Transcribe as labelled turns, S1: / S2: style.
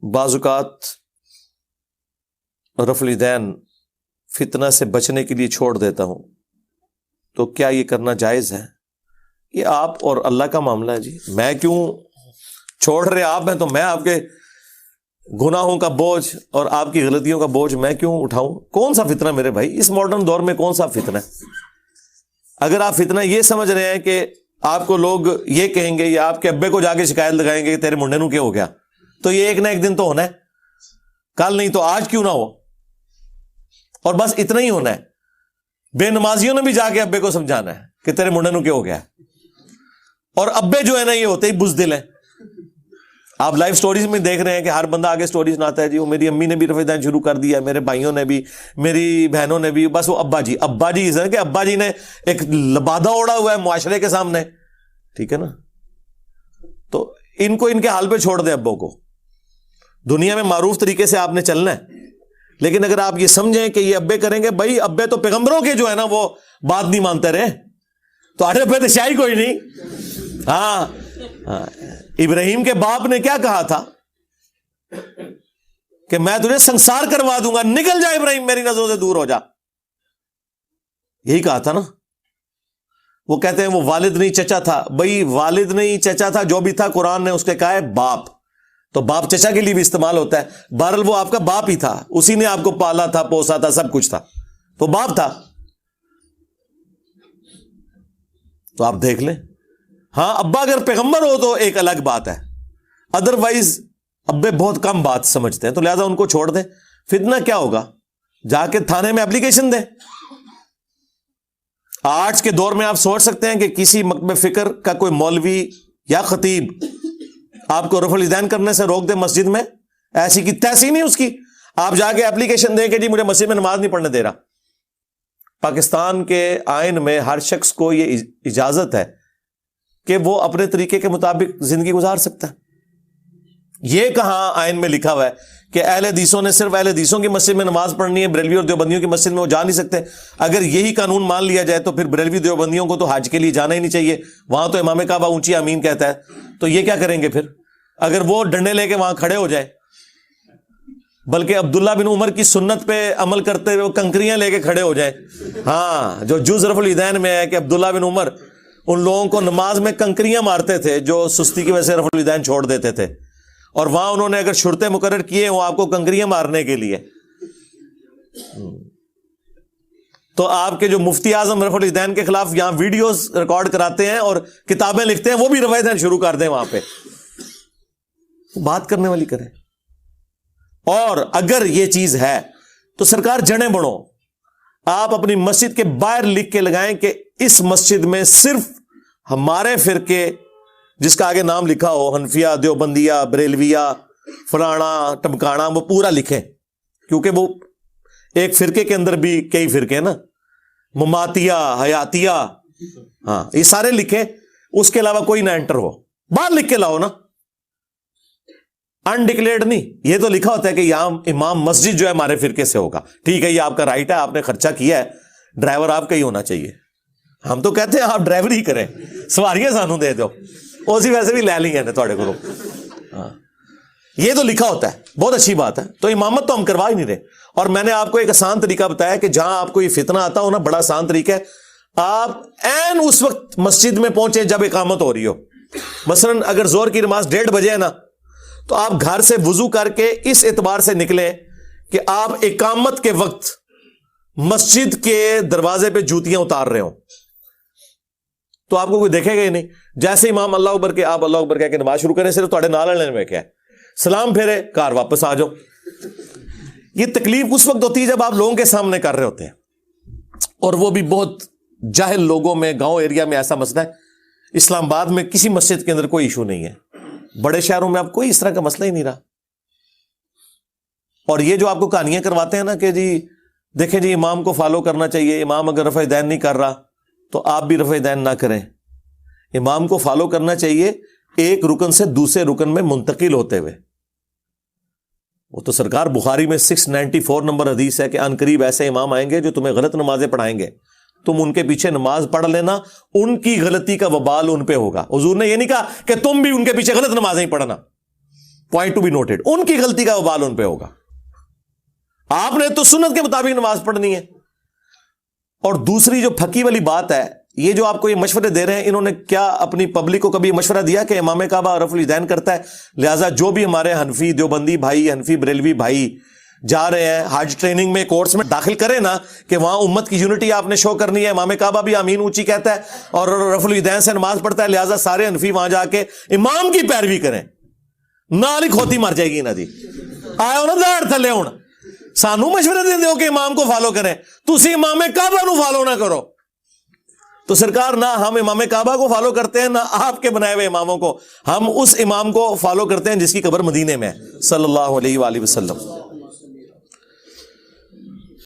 S1: بعض اوقات رفع الیدین فتنہ سے بچنے کے لیے چھوڑ دیتا ہوں، تو کیا یہ کرنا جائز ہے؟ یہ آپ اور اللہ کا معاملہ ہے جی، میں کیوں چھوڑ رہے آپ ہیں، تو میں آپ کے گناہوں کا بوجھ اور آپ کی غلطیوں کا بوجھ میں کیوں اٹھاؤں؟ کون سا فتنہ میرے بھائی، اس ماڈرن دور میں کون سا فتنہ ہے؟ اگر آپ فتنہ یہ سمجھ رہے ہیں کہ آپ کو لوگ یہ کہیں گے یا آپ کے ابے کو جا کے شکایت لگائیں گے کہ تیرے منڈے نو کیا ہو گیا، تو یہ ایک نہ ایک دن تو ہونا ہے، کل نہیں تو آج کیوں نہ ہو، اور بس اتنا ہی ہونا ہے۔ بے نمازیوں نے بھی جا کے ابے کو سمجھانا ہے کہ تیرے منڈے نو کیا ہو گیا، اور ابے جو ہے نا یہ ہوتے ہی بزدل ہیں۔ آپ لائف سٹوریز میں دیکھ رہے ہیں کہ ہر بندہ آگے سٹوریز نہ آتا ہے جی، وہ میری امی نے بھی رفع دین شروع کر دیا، میرے بھائیوں نے بھی، میری بہنوں نے بھی، بس وہ ابا جی کہ ابا جی نے ایک لبادہ اوڑا ہوا ہے معاشرے کے سامنے، ٹھیک ہے نا؟ تو ان کو ان کے حال پہ چھوڑ دیں ابوں کو، دنیا میں معروف طریقے سے آپ نے چلنا ہے، لیکن اگر آپ یہ سمجھیں کہ یہ ابے کریں گے، بھائی ابے تو پیغمبروں کے جو ہے نا وہ بات نہیں مانتے رہے، تو ارے ابے تو شاہی کوئی نہیں۔ ہاں ابراہیم کے باپ نے کیا کہا تھا کہ میں تجھے سنسار کروا دوں گا، نکل جا ابراہیم میری نظروں سے دور ہو جا، یہی کہا تھا نا۔ وہ کہتے ہیں وہ والد نہیں چچا تھا، بھائی والد نہیں چچا تھا، جو بھی تھا قرآن نے اس کے کہا ہے باپ، تو باپ چچا کے لیے بھی استعمال ہوتا ہے، بہرحال وہ آپ کا باپ ہی تھا، اسی نے آپ کو پالا تھا، پوسا تھا، سب کچھ تھا، تو باپ تھا۔ تو آپ دیکھ لیں، ہاں ابا اگر پیغمبر ہو تو ایک الگ بات ہے، ادروائز ابے بہت کم بات سمجھتے ہیں، تو لہذا ان کو چھوڑ دیں۔ فتنہ کیا ہوگا؟ جا کے تھانے میں اپلیکیشن دیں۔ آج کے دور میں آپ سوچ سکتے ہیں کہ کسی مکتب فکر کا کوئی مولوی یا خطیب آپ کو رفع الیدین کرنے سے روک دے مسجد میں؟ ایسی کی تیسی نہیں اس کی، آپ جا کے اپلیکیشن دیں کہ جی مجھے مسجد میں نماز نہیں پڑھنے دے رہا۔ پاکستان کے آئین میں ہر شخص کو یہ اجازت ہے کہ وہ اپنے طریقے کے مطابق زندگی گزار سکتا ہے۔ یہ کہاں آئین میں لکھا ہوا ہے کہ اہل حدیثوں نے صرف اہل حدیثوں کی مسجد میں نماز پڑھنی ہے، بریلوی اور دیوبندیوں کی مسجد میں وہ جا نہیں سکتے؟ اگر یہی قانون مان لیا جائے تو پھر بریلوی دیوبندیوں کو تو حج کے لیے جانا ہی نہیں چاہیے، وہاں تو امام کعبہ اونچی آمین کہتا ہے، تو یہ کیا کریں گے پھر اگر وہ ڈنڈے لے کے وہاں کھڑے ہو جائے؟ بلکہ عبداللہ بن عمر کی سنت پہ عمل کرتے ہوئے وہ کنکریاں لے کے کھڑے ہو جائیں۔ ہاں جو جز رفع الیدین میں ہے کہ عبداللہ بن عمر ان لوگوں کو نماز میں کنکریاں مارتے تھے جو سستی کی وجہ سے رفع الیدین چھوڑ دیتے تھے، اور وہاں انہوں نے اگر شرطیں مقرر کیے وہ آپ کو کنکریاں مارنے کے لیے، تو آپ کے جو مفتی اعظم رفع الیدین کے خلاف یہاں ویڈیوز ریکارڈ کراتے ہیں اور کتابیں لکھتے ہیں، وہ بھی رفع الیدین شروع کر دیں وہاں پہ، بات کرنے والی کریں۔ اور اگر یہ چیز ہے تو سرکار جڑیں بڑھو، آپ اپنی مسجد کے باہر لکھ کے لگائیں کہ اس مسجد میں صرف ہمارے فرقے، جس کا آگے نام لکھا ہو، حنفیہ، دیوبندیہ، بریلویہ، فلانا ٹمکانا، وہ پورا لکھیں، کیونکہ وہ ایک فرقے کے اندر بھی کئی فرقے ہیں نا، مماتیہ، حیاتیہ، ہاں یہ سارے لکھیں، اس کے علاوہ کوئی نہ انٹر ہو، باہر لکھ کے لاؤ نا، انڈکلیئرڈ نہیں۔ یہ تو لکھا ہوتا ہے کہ یہاں امام مسجد جو ہے ہمارے فرقے سے ہوگا، ٹھیک ہے یہ آپ کا رائٹ ہے، آپ نے خرچہ کیا ہے، ڈرائیور آپ کا ہی ہونا چاہیے، ہم تو کہتے ہیں آپ ڈرائیور ہی کریں، سواریاں سانوں دے دو، اسی ویسے بھی لے لیں گے تھوڑے کو، ہاں یہ تو لکھا ہوتا ہے، بہت اچھی بات ہے، تو امامت تو ہم کروا ہی نہیں رہے۔ اور میں نے آپ کو ایک آسان طریقہ بتایا کہ جہاں آپ کو یہ فتنہ آتا ہو نا، بڑا آسان طریقہ ہے، آپ عین اس وقت مسجد میں پہنچے جب اقامت ہو رہی ہو، مثلا اگر زور کی نماز 1:30 بجے ہے نا، تو آپ گھر سے وضو کر کے اس اعتبار سے نکلیں کہ آپ اقامت کے وقت مسجد کے دروازے پہ جوتیاں اتار رہے ہوں، تو آپ کو کوئی دیکھے گا ہی نہیں۔ جیسے امام اللہ اکبر کے آپ اللہ اکبر کہہ کے نماز شروع کریں، صرف تھوڑے نال لینے میں کیا ہے، سلام پھیرے کار واپس آ جاؤ۔ یہ تکلیف اس وقت ہوتی ہے جب آپ لوگوں کے سامنے کر رہے ہوتے ہیں، اور وہ بھی بہت جاہل لوگوں میں، گاؤں ایریا میں ایسا مسئلہ ہے۔ اسلام آباد میں کسی مسجد کے اندر کوئی ایشو نہیں ہے، بڑے شہروں میں اب کوئی اس طرح کا مسئلہ ہی نہیں رہا۔ اور یہ جو آپ کو کہانیاں کرواتے ہیں نا کہ جی دیکھیں جی امام کو فالو کرنا چاہیے، امام اگر رفع الیدین نہیں کر رہا تو آپ بھی رفع الیدین نہ کریں، امام کو فالو کرنا چاہیے ایک رکن سے دوسرے رکن میں منتقل ہوتے ہوئے۔ وہ تو سرکار بخاری میں 694 نمبر حدیث ہے کہ ان قریب ایسے امام آئیں گے جو تمہیں غلط نمازیں پڑھائیں گے، تم ان کے پیچھے نماز پڑھ لینا، ان کی غلطی کا وبال ان پہ ہوگا۔ حضور نے یہ نہیں کہا کہ تم بھی ان کے پیچھے غلط نمازیں ہی پڑھنا، پوائنٹ ٹو بی نوٹڈ. ان کی غلطی کا وبال ان پہ ہوگا. آپ نے تو سنت کے مطابق نماز پڑھنی ہے. اور دوسری جو پھکی والی بات ہے, یہ جو آپ کو یہ مشورے دے رہے ہیں, انہوں نے کیا اپنی پبلک کو کبھی مشورہ دیا کہ امام کعبہ رفع الیدین کرتا ہے, لہٰذا جو بھی ہمارے حنفی دیوبندی بھائی, حنفی بریلوی بھائی جا رہے ہیں حج ٹریننگ میں, کورس میں داخل کریں نا, کہ وہاں امت کی یونٹی آپ نے شو کرنی ہے, امام کعبہ بھی آمین اونچی کہتا ہے اور رفع الیدین سے نماز پڑھتا ہے, لہٰذا سارے حنفی وہاں جا کے امام کی پیروی کریں. نال کھوتی مر جائے گی نا جی, آئے ہو نا داڑ تھلے ہوں, سانو مشورے دے ہو کہ امام کو فالو کریں, تسی امام کعبہ نو فالو نہ کرو. تو سرکار نہ ہم امام کعبہ کو فالو کرتے ہیں نہ آپ کے بنائے ہوئے اماموں کو, ہم اس امام کو فالو کرتے ہیں جس کی قبر مدینے میں ہے صلی اللہ علیہ وآلہ وسلم.